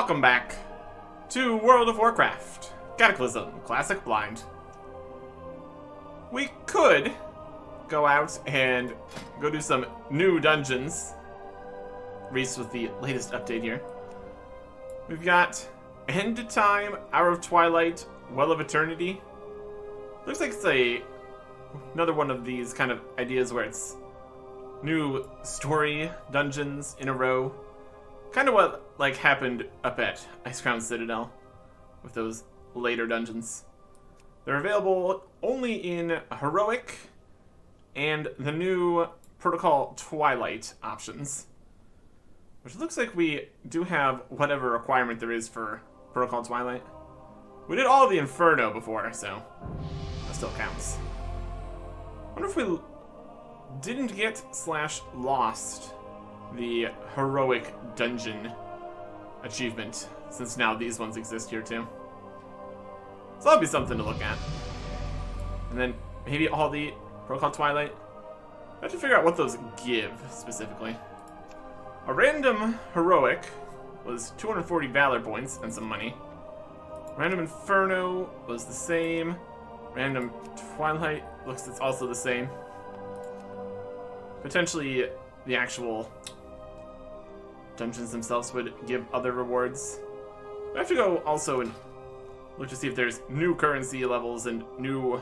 welcome back to World of Warcraft, Cataclysm, Classic Blind. We could go out and go do some new dungeons, Reese with the latest update here. We've got End of Time, Hour of Twilight, Well of Eternity. Looks like it's another one of these kind of ideas where it's new story dungeons in a row. Kind of what happened up at Icecrown Citadel with those later dungeons. They're available only in Heroic and the new Protocol Twilight options. Which looks like we do have whatever requirement there is for Protocol Twilight. We did all of the Inferno before, so that still counts. I wonder if we didn't get / lost the Heroic Dungeon achievement, since now these ones exist here too. So that'll be something to look at. And then maybe all the Protocol Twilight. I have to figure out what those give specifically. A random Heroic was 240 Valor points and some money. Random Inferno was the same. Random Twilight looks it's also the same. Potentially the actual dungeons themselves would give other rewards. I have to go also and look to see if there's new currency levels and new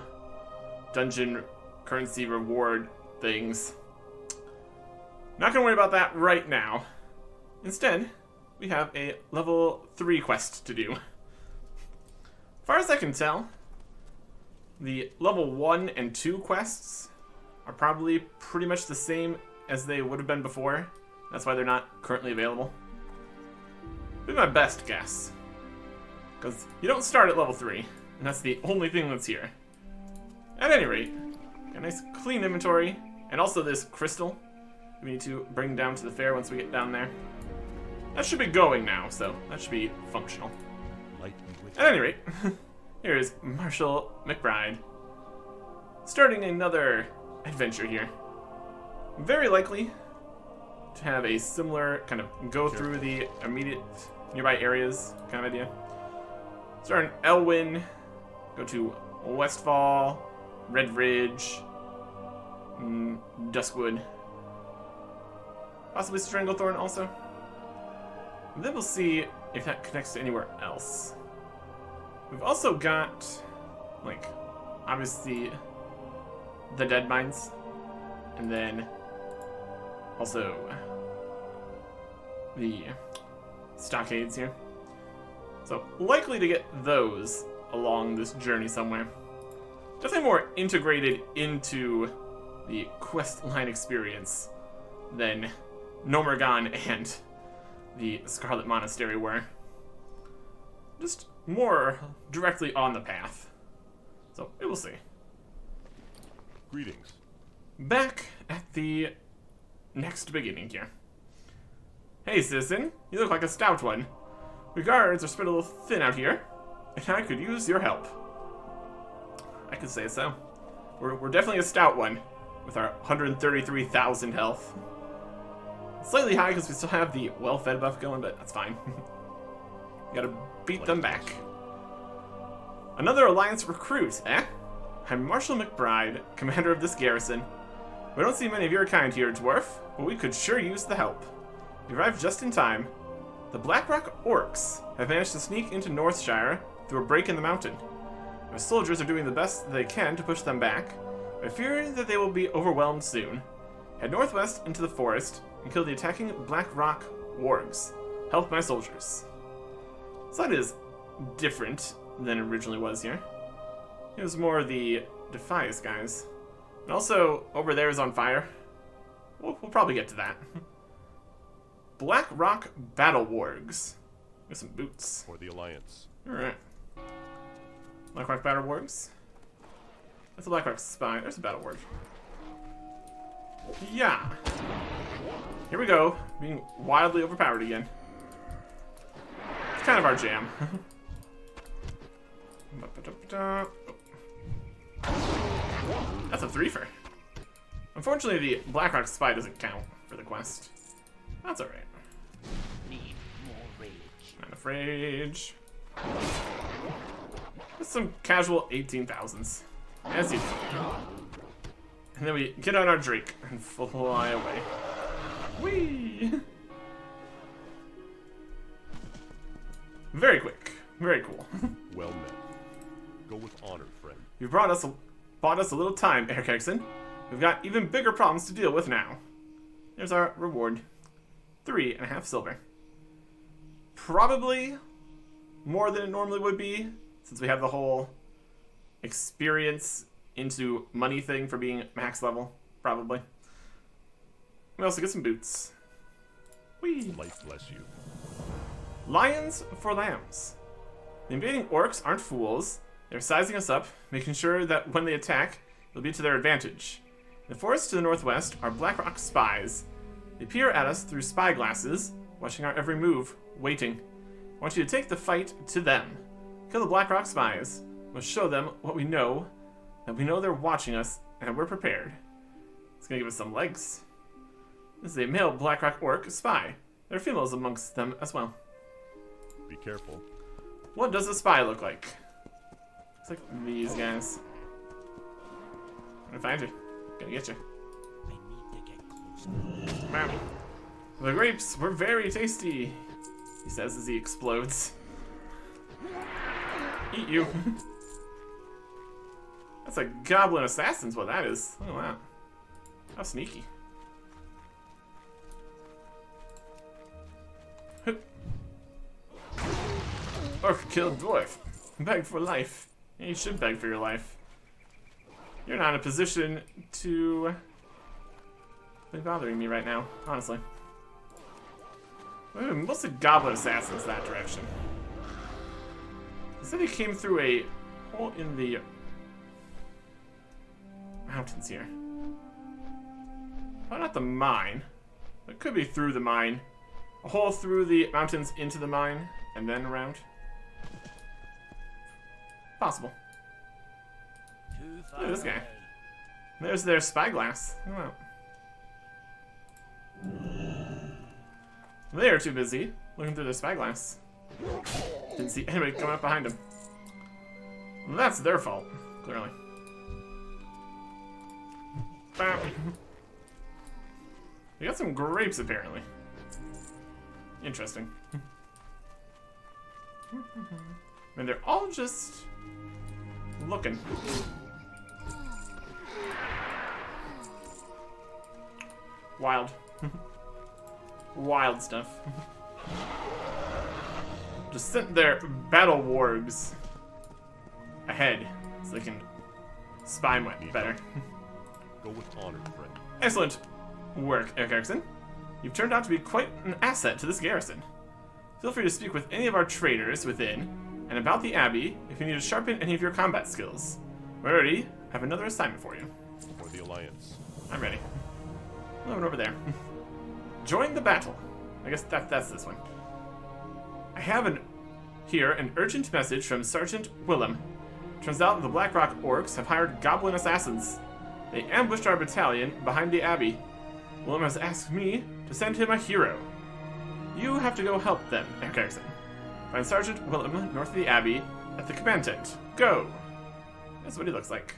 dungeon currency reward things. Not gonna worry about that right now. Instead, we have a level 3 quest to do. As far as I can tell, the level 1 and 2 quests are probably pretty much the same as they would have been before. That's why they're not currently available. Be my best guess. Because you don't start at level 3, and that's the only thing that's here. At any rate, got a nice clean inventory, and also this crystal we need to bring down to the fair once we get down there. That should be going now, so that should be functional. At any rate, here is Marshall McBride, starting another adventure here. Very likely to have a similar kind of go through the immediate nearby areas kind of idea. Start in Elwyn, go to Westfall, Red Ridge, Duskwood, possibly Stranglethorn also. And then we'll see if that connects to anywhere else. We've also got, obviously, the Dead Mines, and then also the stockades here. So likely to get those along this journey somewhere. Definitely more integrated into the quest line experience than Nomergon and the Scarlet Monastery were. Just more directly on the path. So we will see. Greetings. Back at the next beginning here. Hey, citizen, you look like a stout one. We guards are spread a little thin out here, and I could use your help. I could say so. We're definitely a stout one, with our 133,000 health. Slightly high because we still have the well-fed buff going, but that's fine. Gotta beat them back. Another Alliance recruit, eh? I'm Marshall McBride, commander of this garrison. We don't see many of your kind here, dwarf, but we could sure use the help. We arrived just in time. The Blackrock Orcs have managed to sneak into Northshire through a break in the mountain. Our soldiers are doing the best they can to push them back. I fear that they will be overwhelmed soon. Head northwest into the forest and kill the attacking Blackrock Wargs. Help my soldiers. So that is different than it originally was here. It was more the Defias guys. And also, over there is on fire. We'll probably get to that. Blackrock Battle Wargs. With some boots. For the Alliance. Alright. Blackrock Battle Wargs. That's a Blackrock spy. There's a Battle Warg. Yeah. Here we go. Being wildly overpowered again. It's kind of our jam. That's a threefer. Unfortunately, the Blackrock spy doesn't count for the quest. That's alright. Need more rage. Enough rage. Just some casual 18,000s. As you do. And then we get on our Drake and fly away. Whee! Very quick. Very cool. Well met. Go with honor, friend. You've bought us a little time, Eric Erickson. We've got even bigger problems to deal with now. There's our reward. 3.5 silver. Probably more than it normally would be, since we have the whole experience into money thing for being max level. Probably. We also get some boots. Whee! Life bless you. Lions for lambs. The invading orcs aren't fools. They're sizing us up, making sure that when they attack, it'll be to their advantage. In the forest to the northwest are Blackrock spies. They peer at us through spy glasses, watching our every move, waiting. I want you to take the fight to them. Kill the Blackrock spies. We'll show them what we know, that we know they're watching us, and we're prepared. It's gonna give us some legs. This is a male Blackrock orc spy. There are females amongst them as well. Be careful. What does a spy look like? Looks like these guys. I'm gonna find you. Gonna get you. I need to get closer. Bam. The grapes were very tasty, he says as he explodes. Eat you. That's a goblin assassin's what that is. Look at that. How sneaky. Orc killed dwarf. Beg for life. Yeah, you should beg for your life. You're not in a position to be bothering me right now, honestly. Mostly goblin assassins that direction. He said he came through a hole in the mountains here. Oh, not the mine. It could be through the mine. A hole through the mountains into the mine, and then around. Possible. Look at this guy. There's their spyglass. Look at that. They're too busy looking through their spyglass. Didn't see anybody coming up behind them. Well, that's their fault, clearly. Bam. We got some grapes, apparently. Interesting. And they're all just looking. Wild. Wild stuff. Just sent their battle wargs ahead so they can spy much better. Go with honor, friend. Excellent work, Eric Erickson. You've turned out to be quite an asset to this garrison. Feel free to speak with any of our traders within and about the Abbey if you need to sharpen any of your combat skills. We're ready. I have another assignment for you. For the Alliance. I'm ready. Moving over there. Join the battle. I guess that's this one. I have here an urgent message from Sergeant Willem. Turns out the Blackrock orcs have hired goblin assassins. They ambushed our battalion behind the Abbey. Willem has asked me to send him a hero. You have to go help them, Eric Erickson. Find Sergeant Willem north of the Abbey at the command tent. Go! That's what he looks like.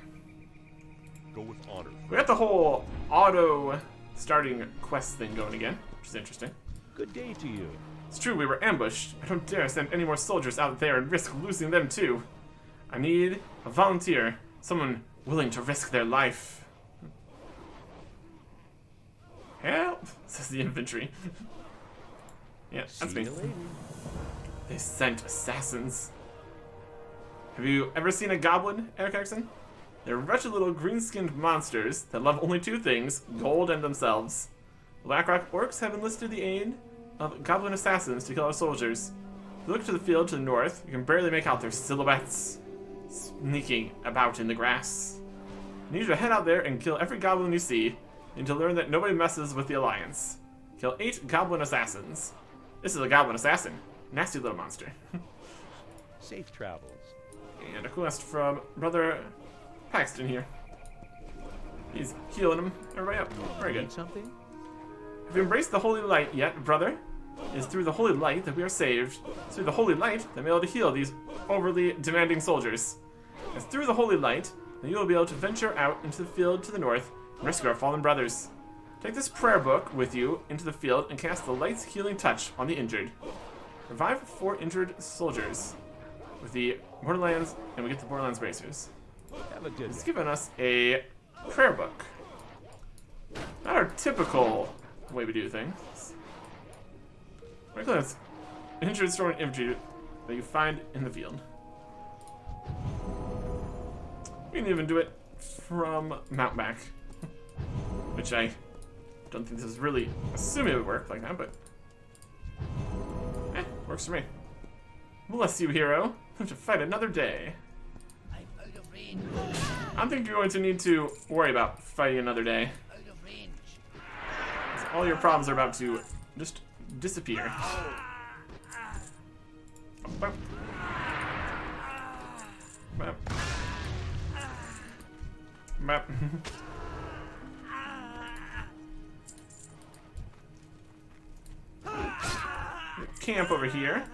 Go with honor, friend. We got the whole auto starting quest thing going again, which is interesting. Good day to you. It's true, we were ambushed. I don't dare send any more soldiers out there and risk losing them too. I need a volunteer, someone willing to risk their life. Help, says the infantry. Yeah, that's me. See you later. They sent assassins. Have you ever seen a goblin, Eric Erickson? They're wretched little green-skinned monsters that love only two things, gold and themselves. The Blackrock orcs have enlisted the aid of goblin assassins to kill our soldiers. If you look to the field to the north, you can barely make out their silhouettes sneaking about in the grass. I need you to head out there and kill every goblin you see, and to learn that nobody messes with the Alliance. Kill 8 goblin assassins. This is a goblin assassin. Nasty little monster. Safe travels. And a quest from Brother Paxton here. He's healing him. Everybody up. Very good. Need something? Have you embraced the holy light yet, brother? It is through the holy light that we are saved. It's through the holy light that we are able to heal these overly demanding soldiers. It's through the holy light that you will be able to venture out into the field to the north and rescue our fallen brothers. Take this prayer book with you into the field and cast the light's healing touch on the injured. Revive 4 injured soldiers with the Borderlands, and we get the Borderlands bracers. Have a good It's one. given us a prayer book. Not our typical way we do things. It's injured stored infantry that you find in the field. We can even do it from Mountback, which I don't think this is really assuming it would work like that, but works for me. Bless you, hero. Have to fight another day. I'm out of range. I don't think you're going to need to worry about fighting another day. Out of range. All your problems are about to just disappear. Bop. Bop. Bop. Camp over here.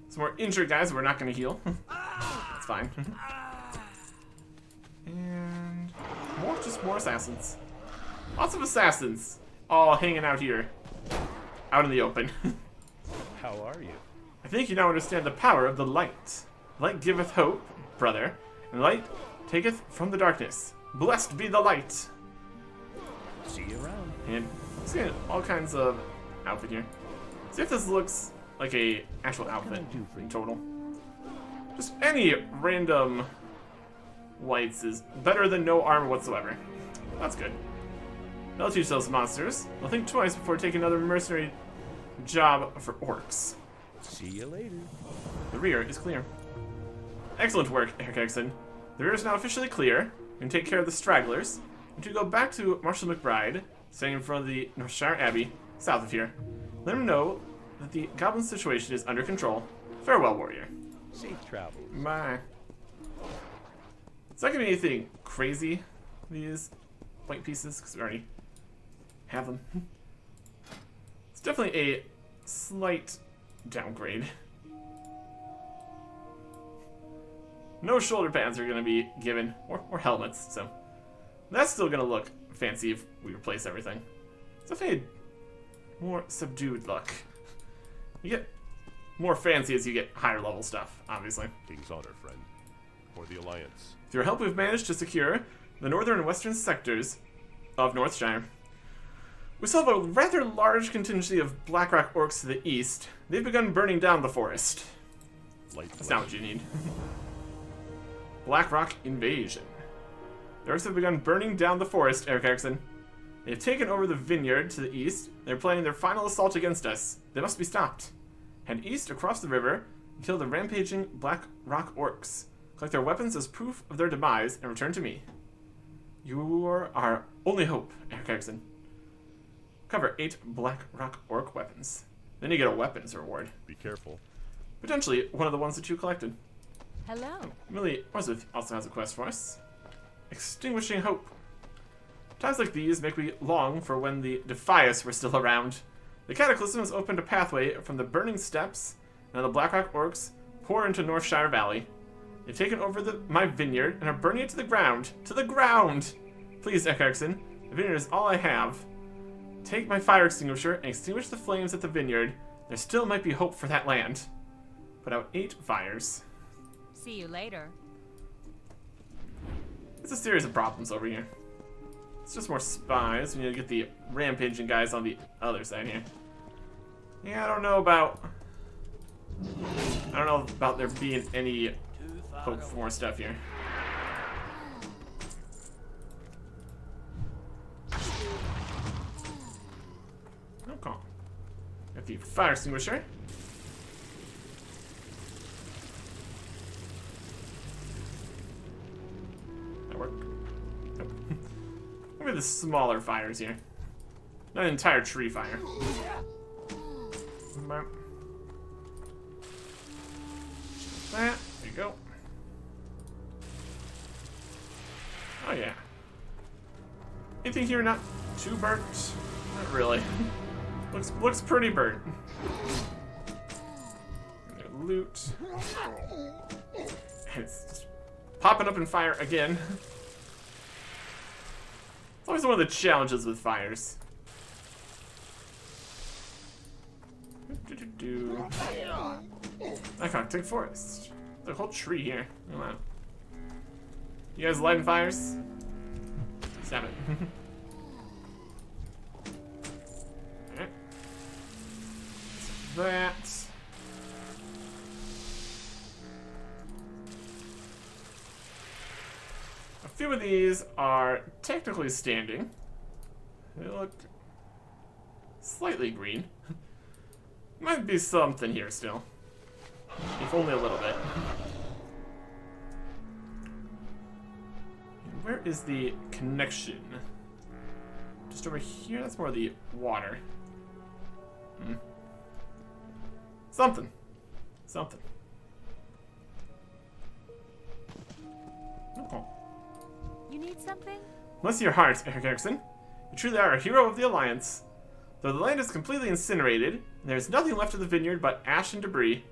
Some more injured guys we're not going to heal. That's fine. And just more assassins. Lots of assassins all hanging out here. Out in the open. How are you? I think you now understand the power of the light. Light giveth hope, brother, and light taketh from the darkness. Blessed be the light. See you around. And let's get all kinds of outfit here. See if this looks like a actual outfit I do for in you? total. Just any random whites is better than no armor whatsoever. That's good. They'll teach those monsters. They'll think twice before taking another mercenary job for orcs. See you later. The rear is clear. Excellent work, Eric Erickson. The rear is now officially clear. You can take care of the stragglers. And to go back to Marshal McBride, standing in front of the Northshire Abbey, south of here. Let him know that the goblin situation is under control. Farewell, warrior. Safe travels. Bye. It's not gonna be anything crazy, these white pieces, because we already have them. It's definitely a slight downgrade. No shoulder pads are gonna be given, or helmets, so that's still gonna look fancy if we replace everything. It's definitely a more subdued look. You get more fancy as you get higher level stuff, obviously. King's honor, friend. For the Alliance. With your help, we've managed to secure the northern and western sectors of Northshire. We still have a rather large contingency of Blackrock orcs to the east. They've begun burning down the forest. Light That's not what you need. Blackrock invasion. The orcs have begun burning down the forest, Eric Erickson. They have taken over the vineyard to the east. They're planning their final assault against us. They must be stopped. Head east across the river and kill the rampaging Blackrock orcs. Collect their weapons as proof of their demise and return to me. You are our only hope, Eric Erickson. Cover 8 Blackrock orc weapons. Then you get a weapons reward. Be careful. Potentially one of the ones that you collected. Hello. Millie Orsworth also has a quest for us. Extinguishing Hope. Times like these make me long for when the Defias were still around. The Cataclysm has opened a pathway from the burning steppes, and the Blackrock orcs pour into Northshire Valley. They've taken over my vineyard and are burning it to the ground. To the ground! Please, Eric Erickson, the vineyard is all I have. Take my fire extinguisher and extinguish the flames at the vineyard. There still might be hope for that land. Put out 8 fires. See you later. It's a series of problems over here. It's just more spies. We need to get the rampaging guys on the other side here. Yeah, I don't know about there being any hope for more stuff here. Okay. Got the fire extinguisher. That work? Nope. Maybe the smaller fires here. Not an entire tree fire. There you go. Oh yeah. Anything here not too burnt? Not really. Looks pretty burnt. Loot. And it's just popping up in fire again. It's always one of the challenges with fires. Anachronistic forest. There's a whole tree here. Oh, wow. You guys lighting fires? Stab it. Alright. That. A few of these are technically standing. They look slightly green. Might be something here still. If only a little bit. Where is the connection? Just over here? That's more the water. Something. Something. Oh. You need something? Bless your heart, Eric Erickson. You truly are a hero of the Alliance. Though the land is completely incinerated, and there's nothing left of the vineyard but ash and debris,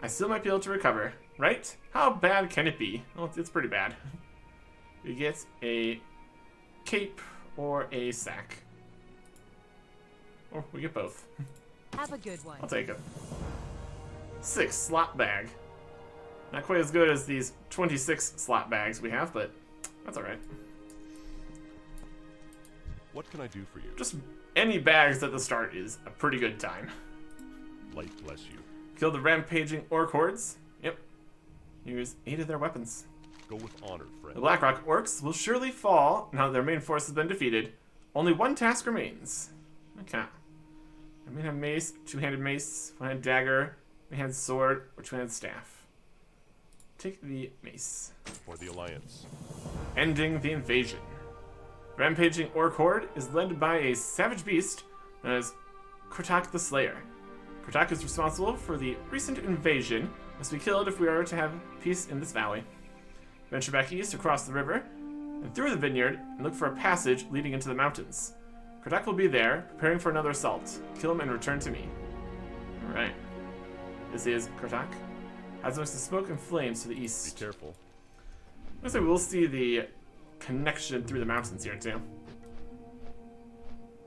I still might be able to recover, right? How bad can it be? Well, it's pretty bad. We get a cape or a sack. Or we get both. Have a good one. I'll take it. 6 slot bag. Not quite as good as these 26 slot bags we have, but that's alright. What can I do for you? Just any bags at the start is a pretty good time. Light bless you. Kill the rampaging orc hordes. Yep. Use 8 of their weapons. Go with honor, friend. The Blackrock orcs will surely fall now that their main force has been defeated. Only one task remains. Okay. I may have mace, 2-handed mace, 1-handed dagger, 1-handed sword, or 2-handed staff. Take the mace. For the Alliance. Ending the invasion. Rampaging orc horde is led by a savage beast known as Kratak the Slayer. Kratak is responsible for the recent invasion, must be killed if we are to have peace in this valley. Venture back east across the river, and through the vineyard, and look for a passage leading into the mountains. Kratak will be there, preparing for another assault. Kill him and return to me. Alright. This is Kratak. Has most of smoke and flames to the east. Be careful. Looks like we'll see the connection through the mountains here too.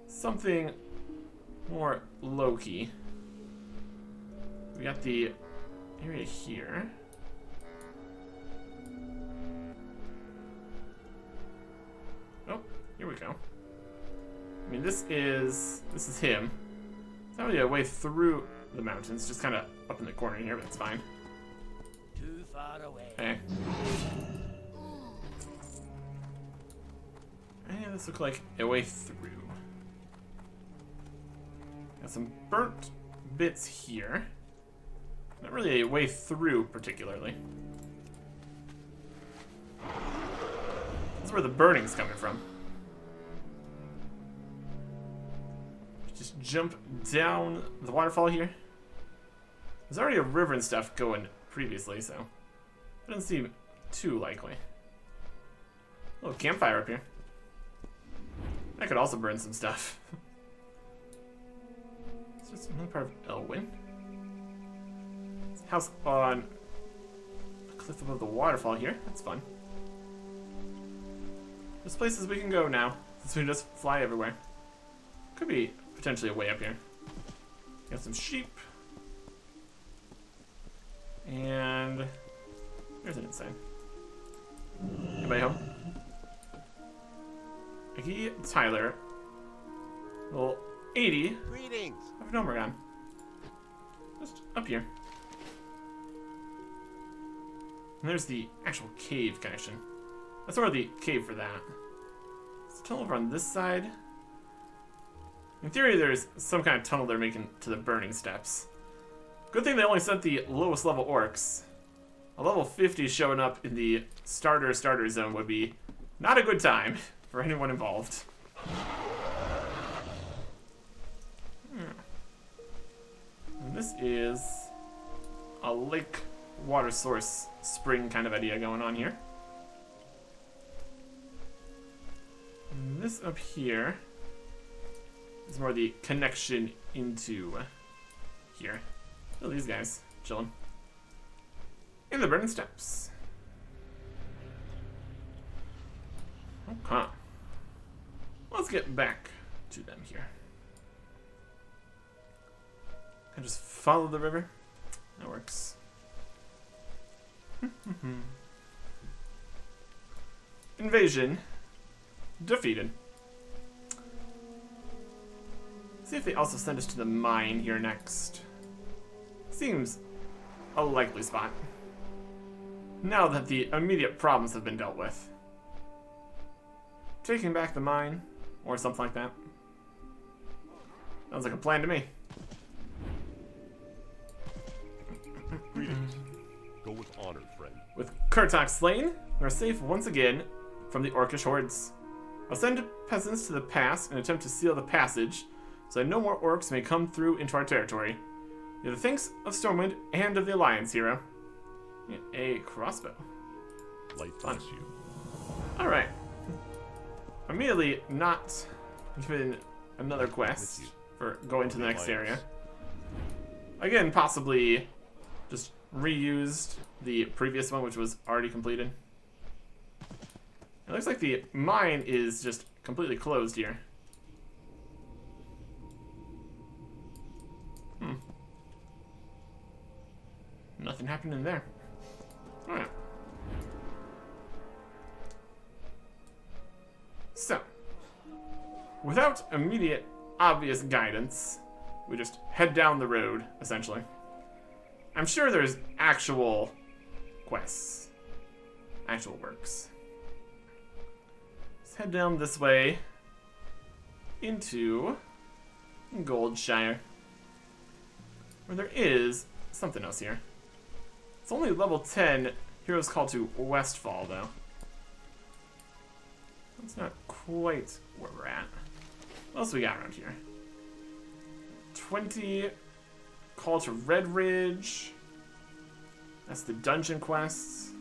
Something more low-key. We got the area here. Oh, here we go. I mean, this is him. It's not really a way through the mountains, just kind of up in the corner here, but it's fine. Too far away. Hey. Yeah, this looks like a way through. Got some burnt bits here. Not really a way through, particularly. That's where the burning's coming from. Just jump down the waterfall here. There's already a river and stuff going previously, so it doesn't seem too likely. A little campfire up here. I could also burn some stuff. Is this another part of Elwyn? It's a house on a cliff above the waterfall here. That's fun. There's places we can go now, since we can just fly everywhere. Could be potentially a way up here. Got some sheep. And there's an inside. Anybody home? Aggie, Tyler. Well, 80. Greetings. I have no more on. Just up here. And there's the actual cave connection. That's sort of the cave for that. Let's tunnel over on this side. In theory, there's some kind of tunnel they're making to the burning steps. Good thing they only sent the lowest level orcs. A level 50 showing up in the starter zone would be not a good time for anyone involved. And this is a lake water source spring kind of idea going on here. And this up here is more the connection into here. Oh, these guys chilling in the Burning Steppes. Okay. Let's get back to them here. Can I just follow the river? That works. Invasion defeated. See if they also send us to the mine here next. Seems a likely spot. Now that the immediate problems have been dealt with. Taking back the mine, or something like that. Sounds like a plan to me. Greetings. Go with honor, friend. With Kurtok slain, we are safe once again from the Orcish hordes. I'll send peasants to the pass and attempt to seal the passage, so that no more orcs may come through into our territory. You have the thanks of Stormwind and of the Alliance, hero. A crossbow. Light bless you. Alright. Immediately not given another quest for going to the next area. Again, possibly just reused the previous one, which was already completed. It looks like the mine is just completely closed here. Nothing happening there. Alright. So, without immediate obvious guidance, we just head down the road, essentially. I'm sure there's actual quests, actual works. Let's head down this way into Goldshire, where there is something else here. It's only level 10 Hero's Call to Westfall, though. That's not quite where we're at. What else we got around here? 20 Call to Red Ridge. That's the dungeon quests.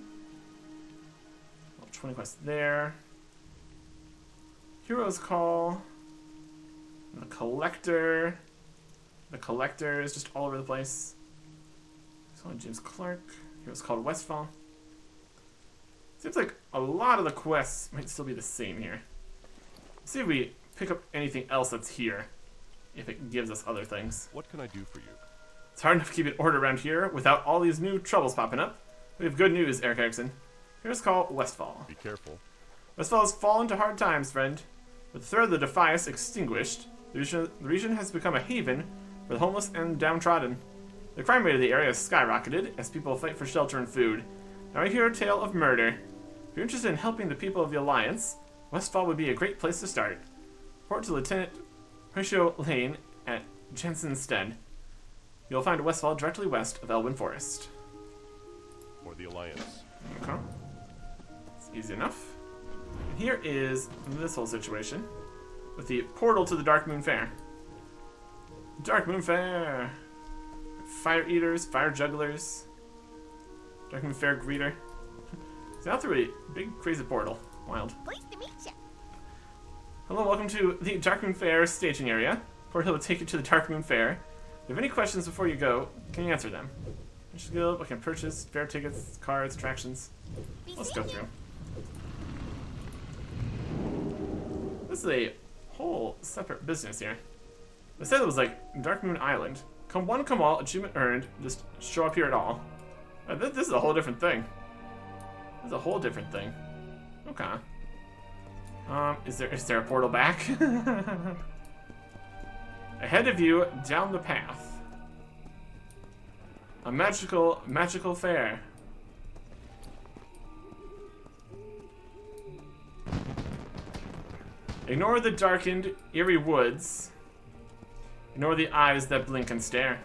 Well, 20 quests there. Hero's Call. The Collector. The Collector is just all over the place. James Clark. Hero's Called Westfall. Seems like a lot of the quests might still be the same here. Let's see if we pick up anything else that's here. If it gives us other things. What can I do for you? It's hard enough to keep it order around here without all these new troubles popping up. We have good news, Eric Erickson. Here's Call Westfall. Be careful. Westfall has fallen to hard times, friend. With the threat of the Defias extinguished, the region has become a haven for the homeless and downtrodden. The crime rate of the area has skyrocketed as people fight for shelter and food. Now I hear a tale of murder. If you're interested in helping the people of the Alliance, Westfall would be a great place to start. Report to Lieutenant Horatio Lane at Jensenstead. You'll find Westfall directly west of Elwyn Forest. For the Alliance. Okay. It's easy enough. And here is this whole situation with the portal to the Darkmoon Fair. Darkmoon Fair! Fire Eaters, Fire Jugglers, Darkmoon Fair Greeter. It's out through a big crazy portal. Wild. Pleased to meet you. Hello, welcome to the Darkmoon Fair staging area. Portal will take you to the Darkmoon Fair. If you have any questions before you go, can you answer them? Mission Guild, I can purchase fair tickets, cards, attractions. Let's go through. This is a whole separate business here. They said it was like Darkmoon Island. Come one, come all, achievement earned, just show up here at all. This is a whole different thing. This is a whole different thing. Okay. Is there a portal back? Ahead of you, down the path. A magical fair. Ignore the darkened, eerie woods. Ignore the eyes that blink and stare.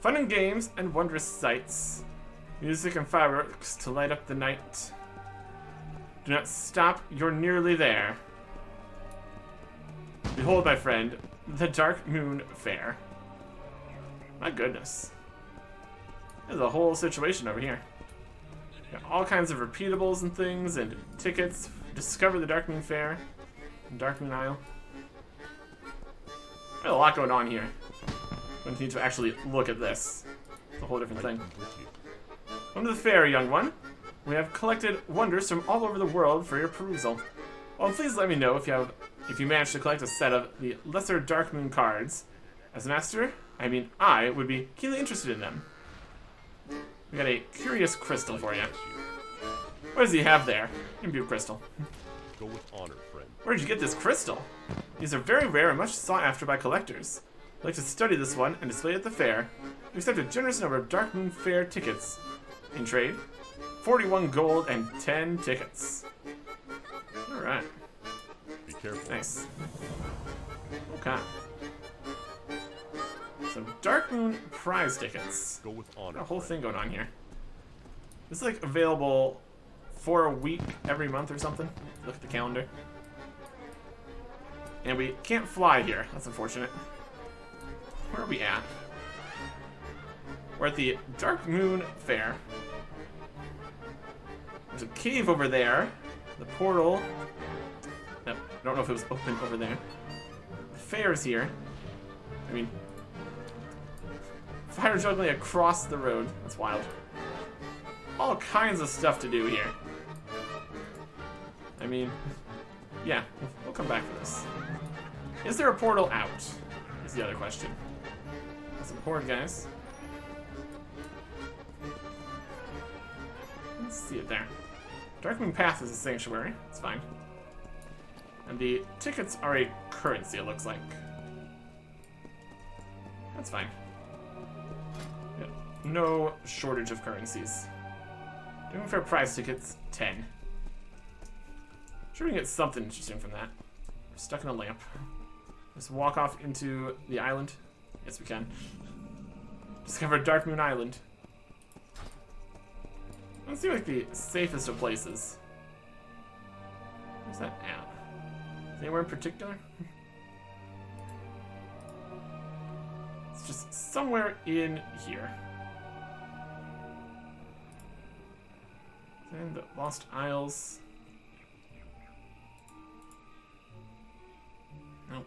Fun and games and wondrous sights. Music and fireworks to light up the night. Do not stop, you're nearly there. Behold, my friend, the Darkmoon Fair. My goodness. There's a whole situation over here. Got all kinds of repeatables and things and tickets. Discover the Darkmoon Fair. Darkmoon Isle. There's a lot going on here. We need to actually look at this. It's a whole different thing. With you. Come to the fair, young one. We have collected wonders from all over the world for your perusal. Well, please let me know if you manage to collect a set of the Lesser Darkmoon cards. As a master, I would be keenly interested in them. We got a curious crystal for you. Bless you. What does he have there? Imbue crystal. Go with honor, friend. Where did you get this crystal? These are very rare and much sought after by collectors. I'd like to study this one and display it at the fair. We accept a generous number of Darkmoon Fair tickets. In trade, 41 gold and 10 tickets. Alright, Be careful. nice. Okay. Some Darkmoon prize tickets. Go with honor. Got a whole friend. thing going on here. This is like available for a week every month or something. Look at the calendar. And we can't fly here. That's unfortunate. Where are we at? We're at the Darkmoon Fair. There's a cave over there. The portal. No, I don't know if it was open over there. The fair's here. Fire juggling across the road. That's wild. All kinds of stuff to do here. Yeah, we'll come back to this. Is there a portal out? Is the other question. That's important, guys. Let's see it there. Darkmoon Path is a sanctuary. It's fine. And the tickets are a currency, it looks like. That's fine. Yeah, no shortage of currencies. Doing fair prize tickets, 10. Sure we can get something interesting from that. We're stuck in a lamp. Let's walk off into the island. Yes, we can. Discover Darkmoon Island. Let's see like the safest of places. Where's that at? Is anywhere in particular? It's just somewhere in here. And the Lost Isles. Nope.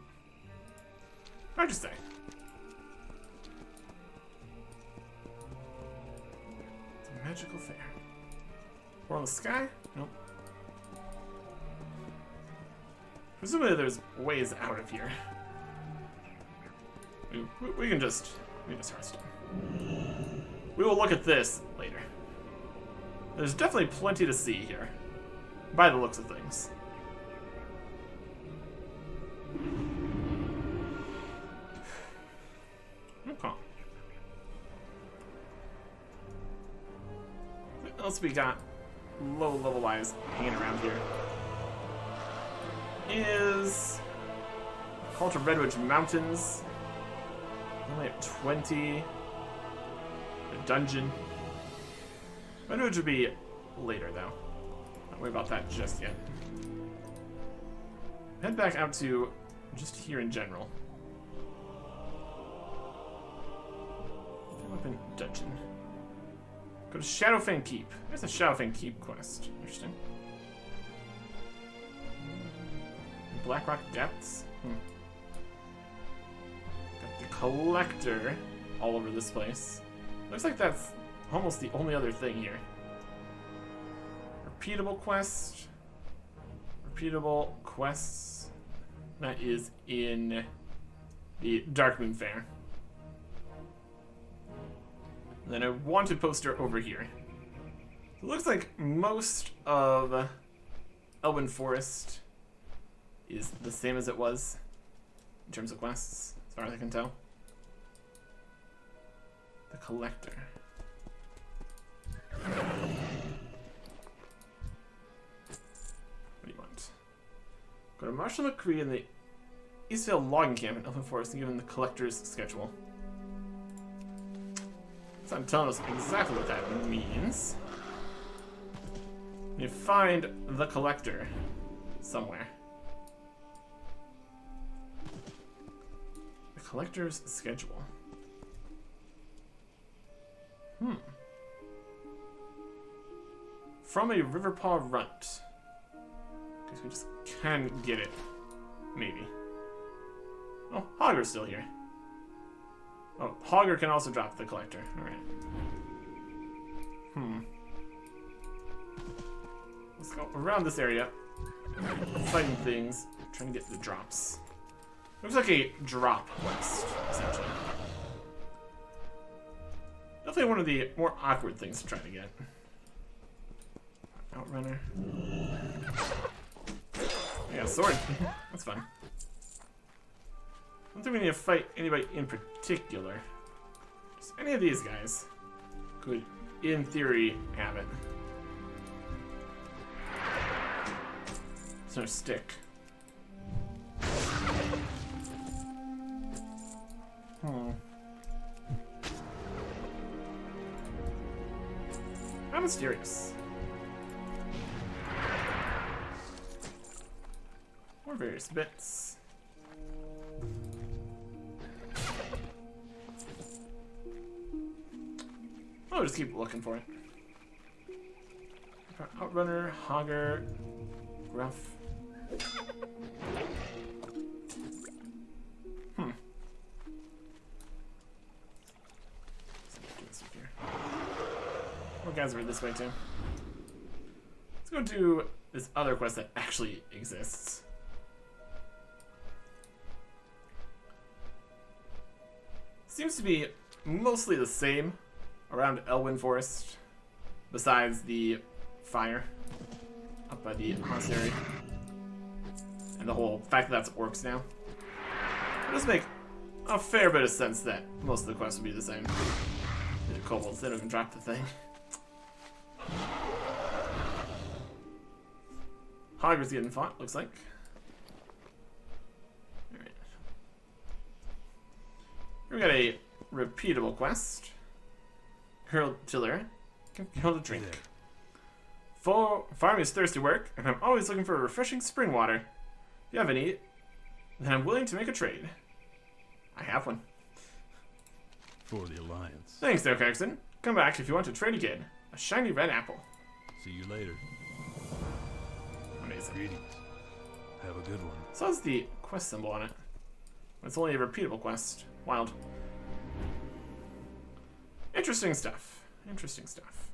Hard to say. It's a magical fair. We're on the sky? Nope. Presumably there's ways out of here. We can just rest him. We will look at this later. There's definitely plenty to see here, by the looks of things. Okay. What else we got low-level wise hanging around here? Is Cult of Redwood Mountains. Only at 20. A dungeon. Redwood would be later, though. Don't worry about that just yet. Head back out to just here in general. Open dungeon. Go to Shadowfang Keep. There's a Shadowfang Keep quest. Interesting. Blackrock Depths. Got the Collector all over this place. Looks like that's almost the only other thing here. Repeatable quest. Repeatable quests. That is in the Darkmoon Fair. And then a wanted poster over here. It looks like most of Elwyn Forest is the same as it was in terms of quests, as far as I can tell. The Collector. What do you want? Go to Marshall McCree in the Eastvale logging camp in Elwyn Forest and give him the Collector's schedule. It's not telling us exactly what that means. You find the Collector somewhere. The Collector's schedule. From a Riverpaw Runt. Because we just can get it Maybe. Oh, Hogger's still here. Oh, Hogger can also drop the collector. Alright. Let's go around this area. Fighting things. Trying to get the drops. Looks like a drop quest, essentially. Definitely one of the more awkward things to try to get. Outrunner. I got a sword. That's fun. I don't think we need to fight anybody in particular. Just any of these guys could, in theory, have it. There's no stick. How mysterious. More various bits. I'll just keep looking for it. Outrunner, Hogger, Gruff. More guys are this way too. Let's go do this other quest that actually exists. Seems to be mostly the same around Elwyn Forest, besides the fire up by the monastery. And the whole fact that that's orcs now. It does make a fair bit of sense that most of the quests would be the same. The kobolds, they don't even drop the thing. Hogger's getting fought, looks like. Alright. Here we got a repeatable quest. Girl Tiller can hold a drink. Farming is thirsty work, and I'm always looking for refreshing spring water. If you have any, then I'm willing to make a trade. I have one. For the Alliance. Thanks there, Carrickson. Come back if you want to trade again. A shiny red apple. See you later. Amazing. Greetings. Have a good one. So that's the quest symbol on it. It's only a repeatable quest. Wild. Interesting stuff. Interesting stuff.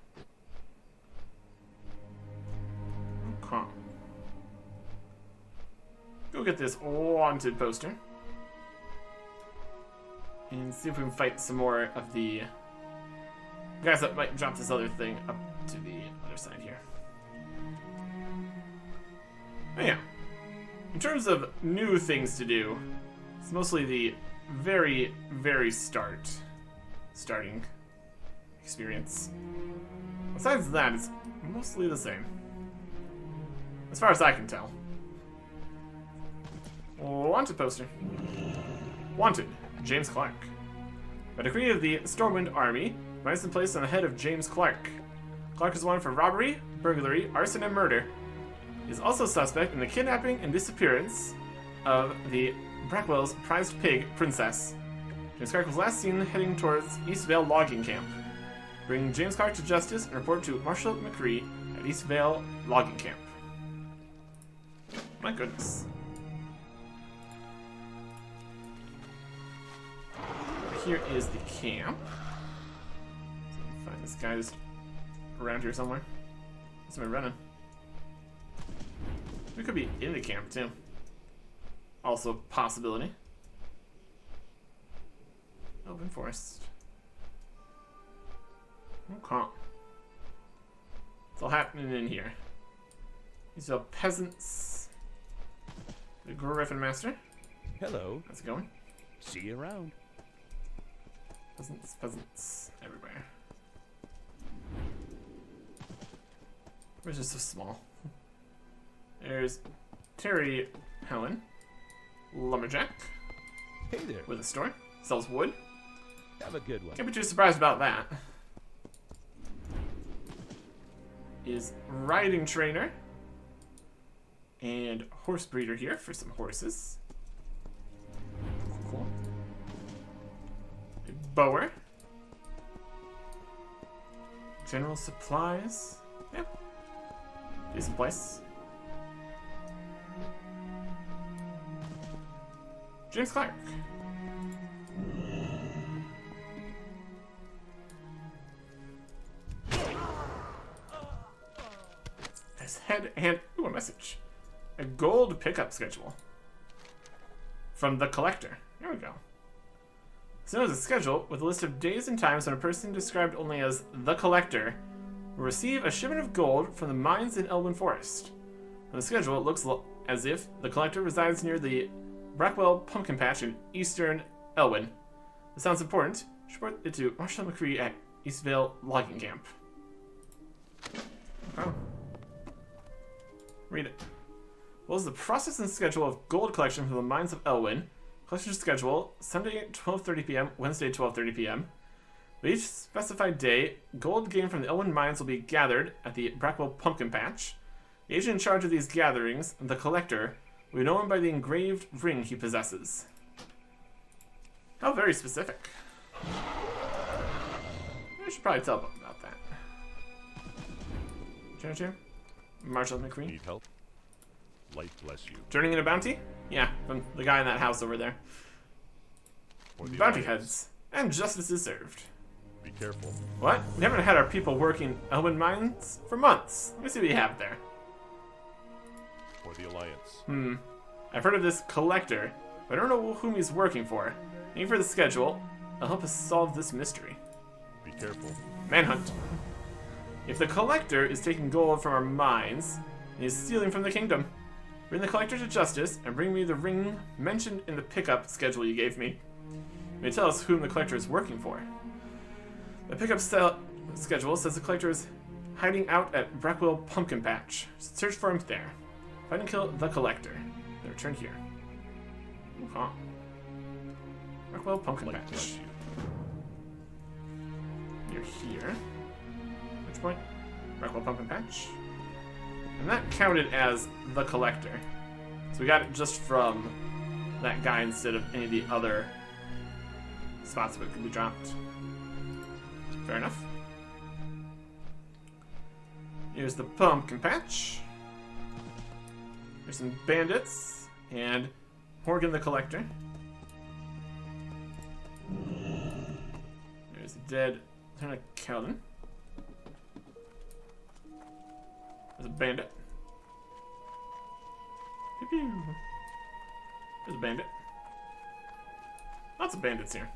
Okay. Go get this wanted poster. And see if we can fight some more of the guys that might drop this other thing up to the other side here. Oh yeah. In terms of new things to do, it's mostly the very, very starting experience. Besides that, it's mostly the same. As far as I can tell. Wanted poster. Wanted, James Clark. By decree of the Stormwind Army, ransom placed on the head of James Clark. Clark is wanted for robbery, burglary, arson, and murder. He is also suspect in the kidnapping and disappearance of the Brackwell's prized pig, Princess. James Clark was last seen heading towards East Vale logging camp. Bring James Clark to justice and report to Marshal McCree at East Vale logging camp. My goodness. Here is the camp. So find this guy just around here somewhere. Somebody running. We could be in the camp too. Also a possibility. Open forest. Okay. What's all happening in here? These are peasants. The Griffin Master. Hello. How's it going? See you around. Peasants everywhere. We're just so small. There's Terry Helen, lumberjack, Hey there. with a store. Sells wood. Have a good one. Can't be too surprised about that. Is riding trainer and horse breeder here for some horses. Cool. A bower. General supplies. Yeah. Decent place. James Clark. His head and ooh, a message. A gold pickup schedule. From the collector. Here we go. So there's a schedule with a list of days and times when a person described only as the collector will receive a shipment of gold from the mines in Elwyn Forest. On the schedule, it looks as if the collector resides near the Brackwell Pumpkin Patch in eastern Elwyn. This sounds important. Report it to Marshal McCree at Eastvale Logging Camp. Oh. Read it. What is the process and schedule of gold collection from the mines of Elwyn? Collection schedule, Sunday at 12:30 p.m., Wednesday 12:30 p.m. With each specified day, gold gained from the Elwyn mines will be gathered at the Brackwell Pumpkin Patch. The agent in charge of these gatherings, the collector, will be known by the engraved ring he possesses. How very specific. I should probably tell them about that. Chair? Marshal McCree? Need help? Light bless you. Turning in a bounty? Yeah, from the guy in that house over there. For the Bounty Alliance. heads. And justice is served. Be careful. What? We haven't had our people working Elwyn mines for months. Let me see what you have there. For the Alliance. I've heard of this collector, but I don't know whom he's working for. Thank you for the schedule. I'll help us solve this mystery. Be careful. Manhunt. If the collector is taking gold from our mines, and he's stealing from the kingdom, bring the collector to justice and bring me the ring mentioned in the pickup schedule you gave me. You may tell us whom the collector is working for. The pickup schedule says the collector is hiding out at Brackwell Pumpkin Patch. Search for him there. Find and kill the collector. Then return here. Huh. Brackwell Pumpkin Light bless Patch. you. You're here. Which point? Brackwell Pumpkin Patch. And that counted as the collector. So we got it just from that guy instead of any of the other spots where it could be dropped. Fair enough. Here's the pumpkin patch. There's some bandits and Morgan the Collector. There's a dead Lieutenant Calvin. There's a bandit. Pew pew. There's a bandit. Lots of bandits here.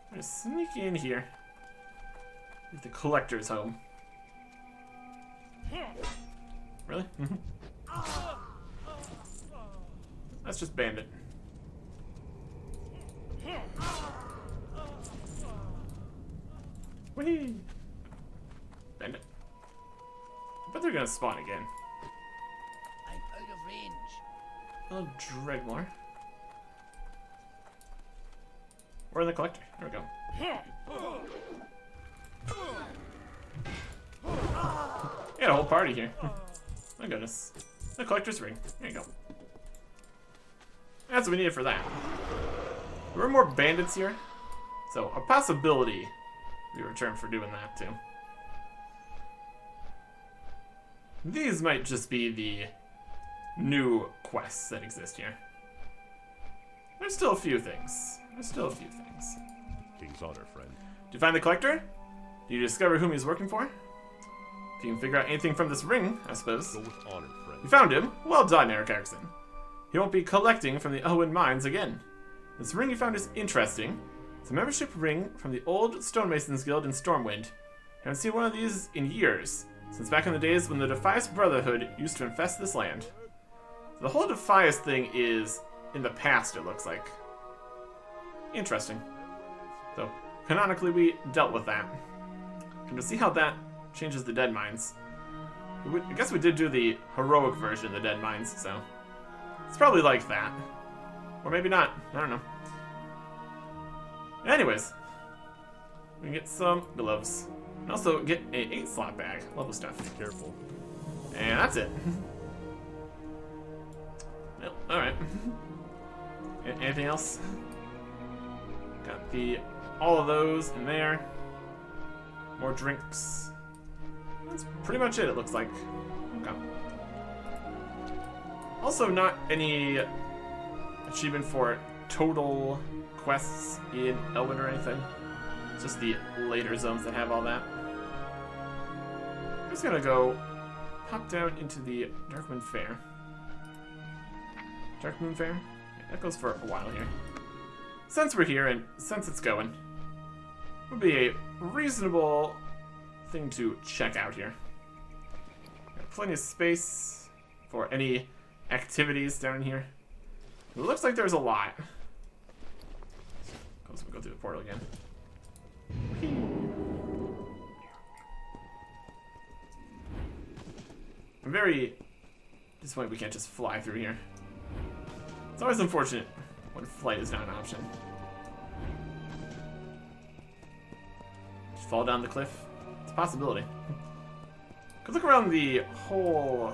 I'm gonna sneak in here. If the collector's home. Really? That's just bandit. Whee! Bandit. I bet they're gonna spawn again. I'm out of range. Oh, Dregmore. Where's the collector? There we go. You got a whole party here. My goodness. The collector's ring. There you go. That's what we needed for that. There were more bandits here, so a possibility we return for doing that too. These might just be the new quests that exist here. There's still a few things. King's honor, friend. Do you find the collector? Do you discover whom he's working for? If you can figure out anything from this ring, I suppose. Go with honor, friend. You found him. Well done, Eric Erickson. He won't be collecting from the Elwyn mines again. This ring you found is interesting. It's a membership ring from the old Stonemasons Guild in Stormwind. I haven't seen one of these in years, since back in the days when the Defias Brotherhood used to infest this land. The whole Defias thing is in the past, it looks like. Interesting. So, canonically, we dealt with that. And to see how that changes the Dead Mines. I guess we did do the heroic version of the Dead Mines, so it's probably like that. Or maybe not. I don't know. Anyways, we can get some gloves. And also get a 8-slot bag. Lovely stuff. Be careful. And that's it. Well, alright. Anything else? Got all of those in there. More drinks. That's pretty much it looks like. Okay. Also, not any achievement for total quests in Elwyn or anything. It's just the later zones that have all that. I'm just gonna go pop down into the Darkmoon Fair. Darkmoon Fair? Yeah, that goes for a while here. Since we're here and since it's going, would be a reasonable thing to check out here. Got plenty of space for any activities down here. It looks like there's a lot. So we go through the portal again. I'm very disappointed we can't just fly through here. It's always unfortunate when flight is not an option. Just fall down the cliff. It's a possibility. Could look around the whole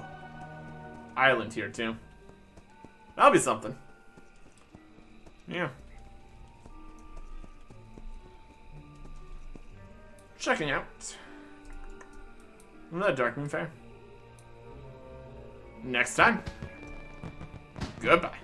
island here too. That'll be something. Yeah. Checking out another Darkmoon Fair. Next time. Goodbye.